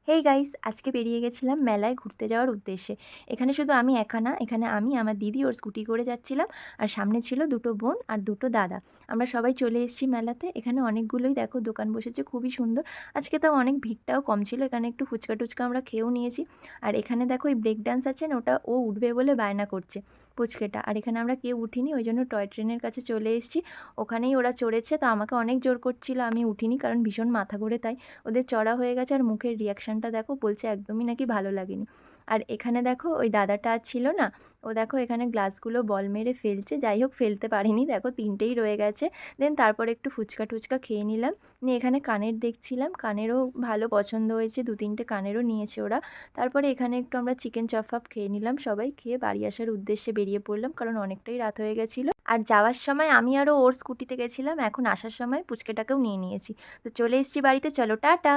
Hey guys, আজকে বেরিয়ে গেছিলাম মেলায় ঘুরতে যাওয়ার উদ্দেশ্যে। এখানে শুধু আমি একা না, এখানে আমি, আমার দিদি ওর স্কুটি করে যাচ্ছিলাম। আর সামনে ছিল দুটো বোন আর দুটো দাদা। আমরা সবাই চলে এসেছি মেলাতে। এখানে অনেকগুলোই দেখো দোকান বসেছে, খুবই সুন্দর। আজকে তাও অনেক ভিড়টাও কম ছিল। এখানে একটু ফুচকা টুচকা আমরা খেয়েও নিয়েছি। আর এখানে দেখো এই ব্রেক ডান্স আছে না, ওটা ও উঠবে বলে বায়না করছে পুচকেটা। আর এখানে আমরা কেউ উঠিনি, ওই জন্য টয় ট্রেনের কাছে চলে এসেছি। ওখানেই ওরা চড়েছে, তো আমাকে অনেক জোর করছিল, আমি উঠিনি কারণ ভীষণ মাথা ঘোরে তাই। ওদের চড়া হয়ে গেছে আর মুখের রিয়াকশানটা দেখো, বলছে একদমই নাকি ভালো লাগেনি। আর এখানে দেখো ওই দাদাটা আর ছিল না, ও দেখো এখানে গ্লাসগুলো বল মেরে ফেলছে। যাই হোক, ফেলতে পারিনি, দেখো তিনটেই রয়ে গেছে। দেন তারপরে একটু ফুচকা টুচকা খেয়ে নিলাম। নিয়ে এখানে কানের দেখছিলাম, কানেরও ভালো পছন্দ হয়েছে, দু তিনটে কানেরও নিয়েছে ওরা। তারপরে এখানে একটু আমরা চিকেন চপ ফপ খেয়ে নিলাম সবাই, খেয়ে বাড়ি আসার উদ্দেশ্যে বেরিয়ে পড়লাম কারণ অনেকটাই রাত হয়ে গেছিলো। আর যাওয়ার সময় আমি আরও ওর স্কুটিতে গেছিলাম, এখন আসার সময় পুচকেটাকেও নিয়ে নিয়েছি। তো চলে এসেছি বাড়িতে, চলো টাটা।